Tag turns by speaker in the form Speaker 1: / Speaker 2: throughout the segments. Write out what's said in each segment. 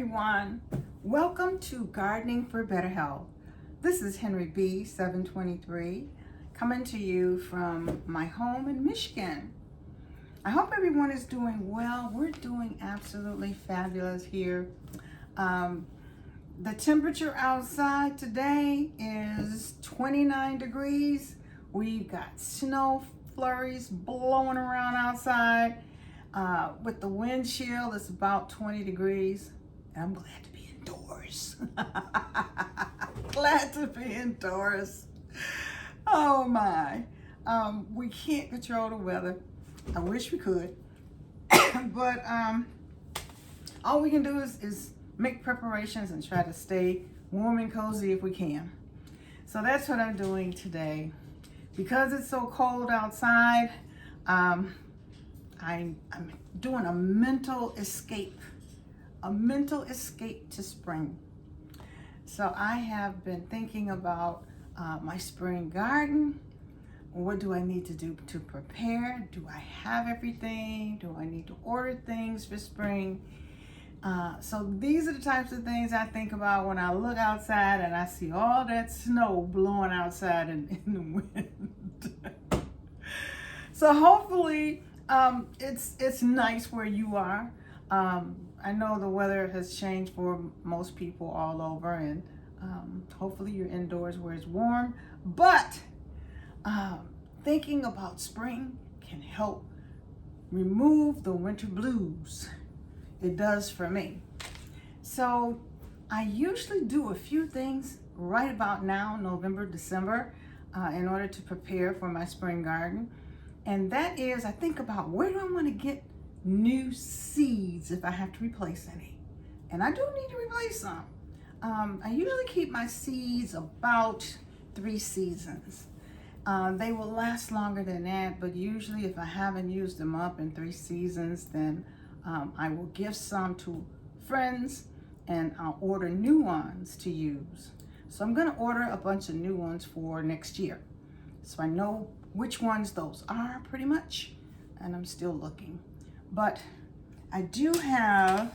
Speaker 1: everyone. Welcome to Gardening for Better Health. This is Henry B. 723 coming to you from my home in Michigan. I hope everyone is doing well. We're doing absolutely fabulous here. The temperature outside today is 29 degrees. We've got snow flurries blowing around outside. With the wind chill, it's about 20 degrees. I'm glad to be indoors. Glad to be indoors. Oh my. We can't control the weather. I wish we could. But all we can do is make preparations and try to stay warm and cozy if we can. So that's what I'm doing today. Because it's so cold outside, I'm doing a mental escape to spring. So I have been thinking about my spring garden. What do I need to do to prepare? Do I have everything? Do I need to order things for spring? So these are the types of things I think about when I look outside and I see all that snow blowing outside in the wind. So hopefully it's nice where you are. I know the weather has changed for most people all over, and hopefully you're indoors where it's warm. But thinking about spring can help remove the winter blues. It does for me. So I usually do a few things right about now, November, December, in order to prepare for my spring garden. And that is, I think about where do I want to get new seeds if I have to replace any. And I do need to replace some. I usually keep my seeds about 3 seasons. They will last longer than that, but usually if I haven't used them up in 3 seasons, then I will give some to friends and I'll order new ones to use. So I'm going to order a bunch of new ones for next year. So I know which ones those are pretty much, and I'm still looking. But I do have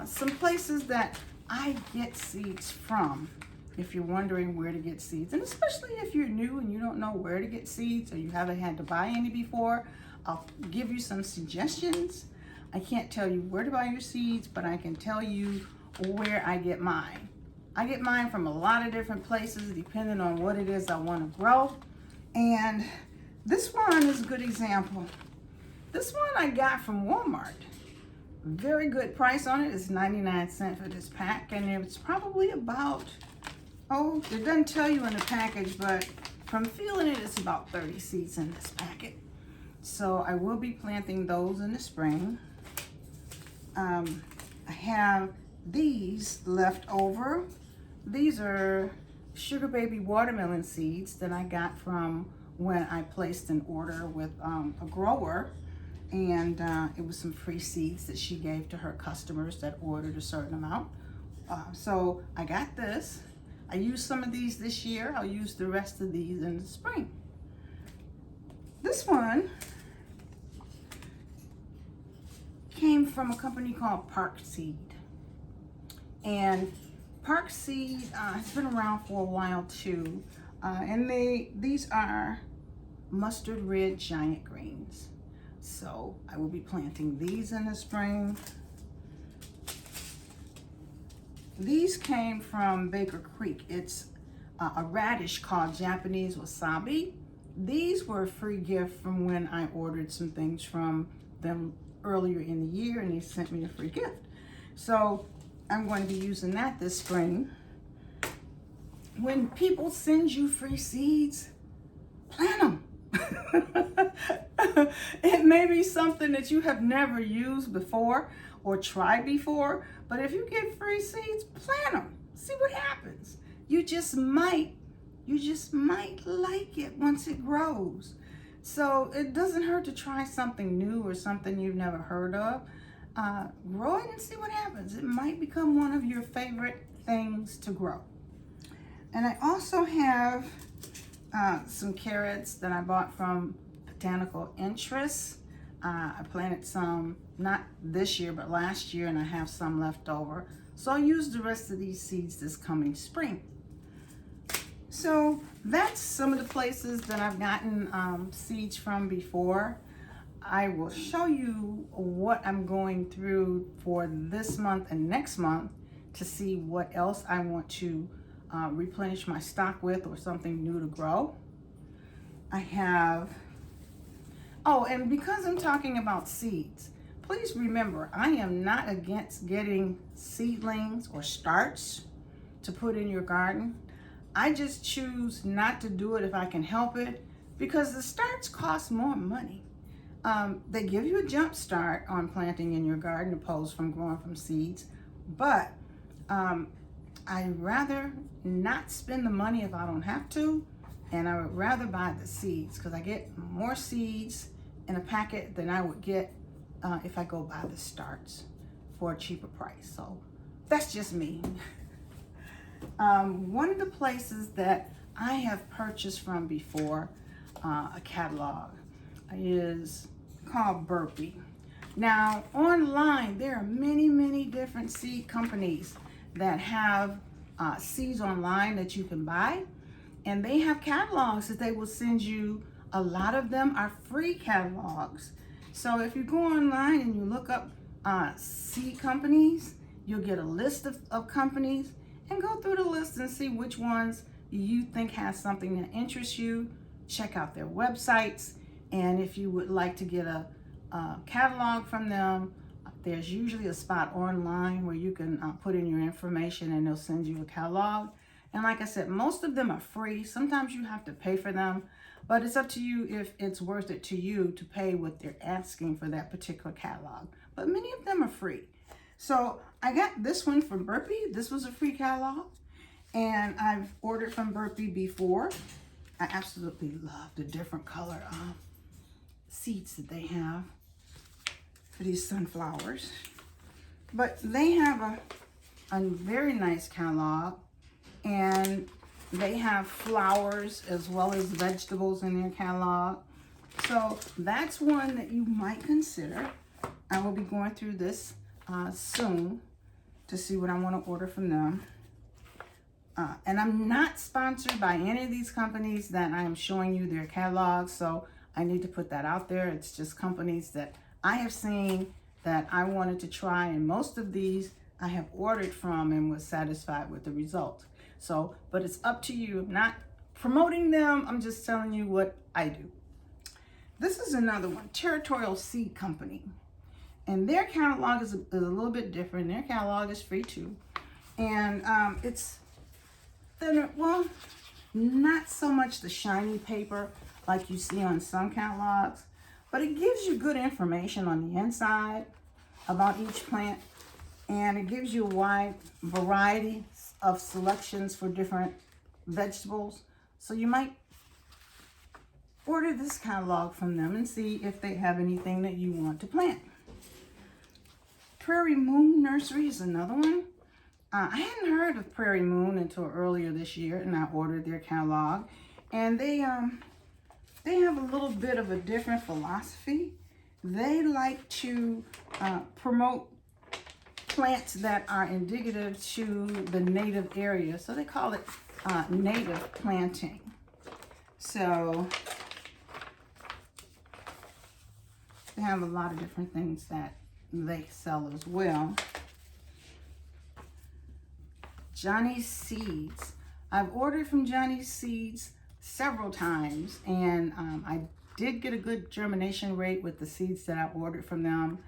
Speaker 1: some places that I get seeds from, if you're wondering where to get seeds. And especially if you're new and you don't know where to get seeds or you haven't had to buy any before, I'll give you some suggestions. I can't tell you where to buy your seeds, but I can tell you where I get mine. I get mine from a lot of different places depending on what it is I want to grow. And this one is a good example. This one I got from Walmart. Very good price on it. It's 99 cents for this pack, and it's probably about, it doesn't tell you in the package, but from feeling it, it's about 30 seeds in this packet. So I will be planting those in the spring. I have these left over. These are sugar baby watermelon seeds that I got from when I placed an order with a grower, and it was some free seeds that she gave to her customers that ordered a certain amount. So I got this. I used some of these this year. I'll use the rest of these in the spring. This one came from a company called Park Seed, and Park Seed has been around for a while too, and these are mustard red giant greens. So I will be planting these in the spring. These came from Baker Creek. It's a radish called Japanese wasabi. These were a free gift from when I ordered some things from them earlier in the year, and they sent me a free gift. So I'm going to be using that this spring. When people send you free seeds, plant them. It may be something that you have never used before or tried before, but if you get free seeds, plant them. See what happens. You just might like it once it grows. So it doesn't hurt to try something new or something you've never heard of. Grow it and see what happens. It might become one of your favorite things to grow. And I also have some carrots that I bought from Botanical Interest. I planted some, not this year, but last year, and I have some left over. So I'll use the rest of these seeds this coming spring. So that's some of the places that I've gotten seeds from before. I will show you what I'm going through for this month and next month to see what else I want to replenish my stock with, or something new to grow. I have, oh, and because I'm talking about seeds, please remember, I am not against getting seedlings or starts to put in your garden. I just choose not to do it if I can help it, because the starts cost more money. They give you a jump start on planting in your garden opposed from growing from seeds, but I'd rather not spend the money if I don't have to, and I would rather buy the seeds because I get more seeds in a packet than I would get if I go buy the starts for a cheaper price. So that's just me. One of the places that I have purchased from before, a catalog, is called Burpee. Now online there are many different seed companies that have seeds online that you can buy, and they have catalogs that they will send you. A lot of them are free catalogs. So if you go online and you look up seed companies, you'll get a list of companies, and go through the list and see which ones you think has something that interests you. Check out their websites, and if you would like to get a catalog from them, there's usually a spot online where you can put in your information and they'll send you a catalog. And like I said, most of them are free. Sometimes you have to pay for them, but it's up to you if it's worth it to you to pay what they're asking for that particular catalog. But many of them are free. So I got this one from Burpee. This was a free catalog, and I've ordered from Burpee before. I absolutely love the different color seeds that they have for these sunflowers. But they have a very nice catalog, and they have flowers as well as vegetables in their catalog. So that's one that you might consider. I will be going through this soon to see what I want to order from them. And I'm not sponsored by any of these companies that I am showing you their catalogs, so I need to put that out there. It's just companies that I have seen that I wanted to try, and most of these I have ordered from and was satisfied with the result. So, but it's up to you. I'm not promoting them, I'm just telling you what I do. This is another one, Territorial Seed Company. And their catalog is a little bit different. Their catalog is free too. And it's thinner, well, not so much the shiny paper like you see on some catalogs, but it gives you good information on the inside about each plant, and it gives you a wide variety of selections for different vegetables. So you might order this catalog from them and see if they have anything that you want to plant. Prairie Moon Nursery is another one. I hadn't heard of Prairie Moon until earlier this year, and I ordered their catalog. And they have a little bit of a different philosophy. They like to promote plants that are indicative to the native area. So they call it native planting. So they have a lot of different things that they sell as well. Johnny's Seeds. I've ordered from Johnny's Seeds several times, and I did get a good germination rate with the seeds that I ordered from them.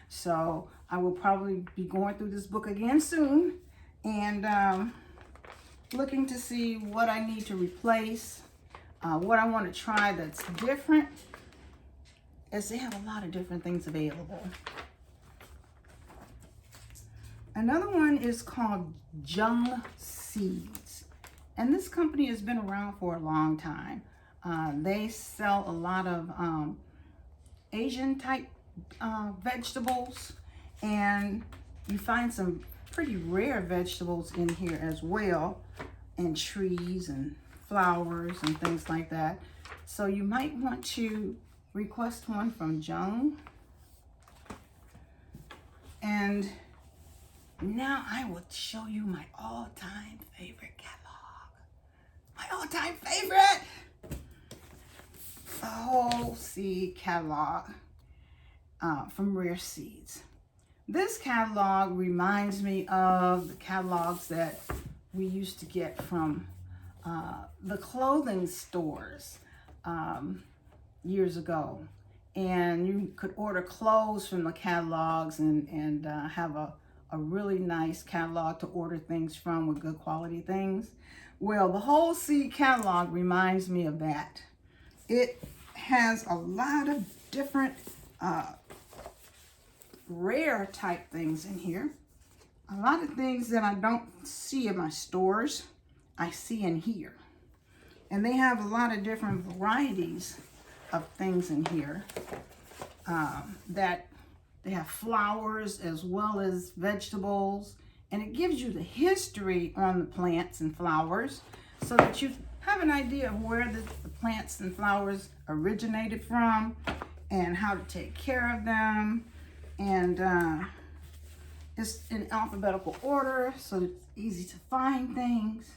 Speaker 1: So I will probably be going through this book again soon and looking to see what I need to replace, what I want to try that's different, as they have a lot of different things available. Another one is called Jung Seeds, and this company has been around for a long time. They sell a lot of Asian type vegetables, and you find some pretty rare vegetables in here as well, and trees and flowers and things like that. So you might want to request one from Jung. now I will show you my all-time favorite catalog. My all-time favorite! The whole seed catalog from Rare Seeds. This catalog reminds me of the catalogs that we used to get from the clothing stores years ago. And you could order clothes from the catalogs and have a really nice catalog to order things from with good quality things. Well, the whole seed catalog reminds me of that. It has a lot of different rare type things in here. A lot of things that I don't see in my stores, I see in here. And they have a lot of different varieties of things in here that they have flowers as well as vegetables, and it gives you the history on the plants and flowers so that you have an idea of where the plants and flowers originated from and how to take care of them. And it's in alphabetical order, so it's easy to find things.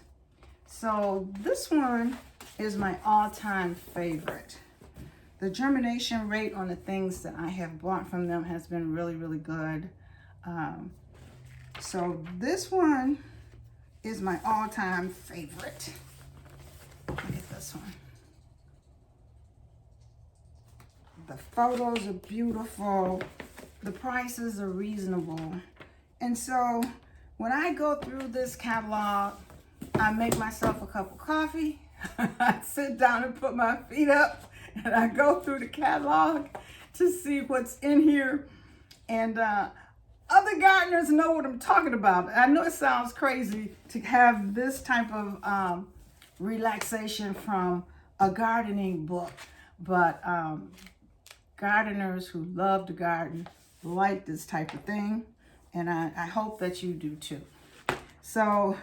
Speaker 1: So this one is my all-time favorite. The germination rate on the things that I have bought from them has been really, really good. So this one is my all-time favorite. Look at this one. The photos are beautiful. The prices are reasonable. And so when I go through this catalog, I make myself a cup of coffee. I sit down and put my feet up and I go through the catalog to see what's in here. And other gardeners know what I'm talking about. I know it sounds crazy to have this type of relaxation from a gardening book, but gardeners who love to garden like this type of thing, and I hope that you do too. So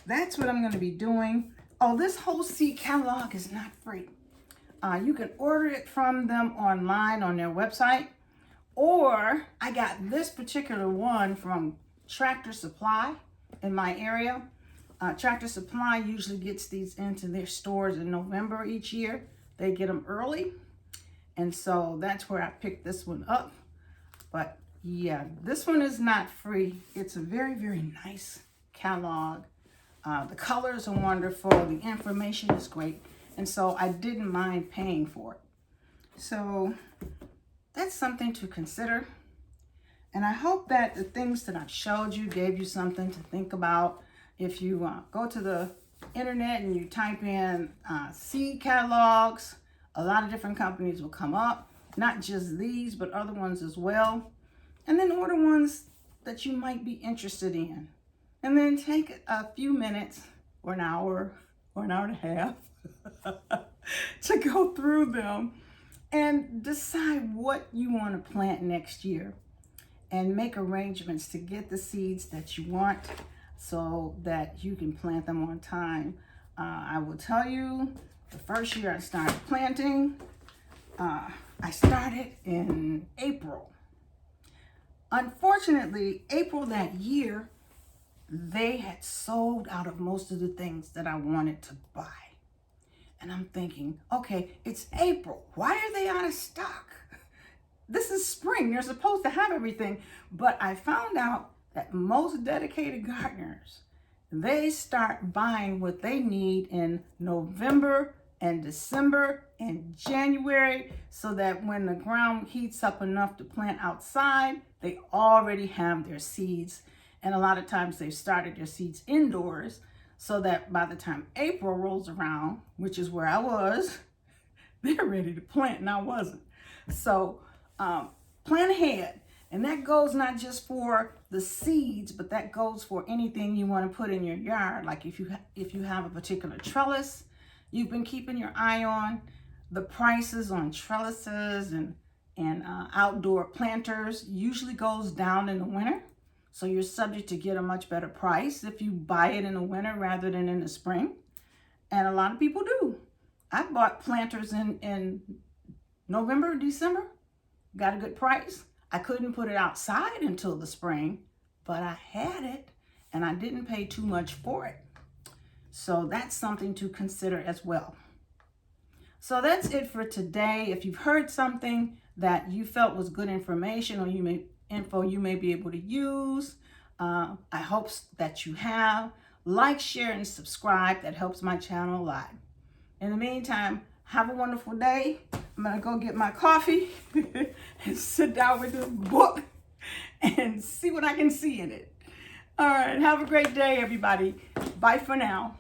Speaker 1: that's what I'm going to be doing. Oh, this whole seed catalog is not free. You can order it from them online on their website, or I got this particular one from Tractor Supply in my area. Tractor Supply usually gets these into their stores in November each year. They get them early, and so that's where I picked this one up. But yeah, this one is not free. It's a very, very nice catalog. The colors are wonderful. The information is great. And so I didn't mind paying for it. So that's something to consider. And I hope that the things that I've showed you gave you something to think about. If you go to the internet and you type in seed catalogs, a lot of different companies will come up. Not just these, but other ones as well. And then order ones that you might be interested in. And then take a few minutes or an hour and a half to go through them and decide what you want to plant next year and make arrangements to get the seeds that you want so that you can plant them on time. I will tell you, the first year I started planting, I started in April. Unfortunately, April that year, they had sold out of most of the things that I wanted to buy. And I'm thinking, okay, it's April. Why are they out of stock? This is spring. They're supposed to have everything. But I found out that most dedicated gardeners, they start buying what they need in November and December and January, so that when the ground heats up enough to plant outside, they already have their seeds. And a lot of times they've started their seeds indoors, so that by the time April rolls around, which is where I was, they're ready to plant and I wasn't. So plan ahead. And that goes not just for the seeds, but that goes for anything you want to put in your yard. Like if you have a particular trellis you've been keeping your eye on, the prices on trellises and outdoor planters usually goes down in the winter. So you're subject to get a much better price if you buy it in the winter rather than in the spring. And a lot of people do. I bought planters in November, December, got a good price. I couldn't put it outside until the spring, but I had it and I didn't pay too much for it. So that's something to consider as well. So that's it for today. If you've heard something that you felt was good information, or info you may be able to use, I hope that you have. Like, share, and subscribe. That helps my channel a lot. In the meantime, have a wonderful day. I'm going to go get my coffee and sit down with this book and see what I can see in it. All right. Have a great day, everybody. Bye for now.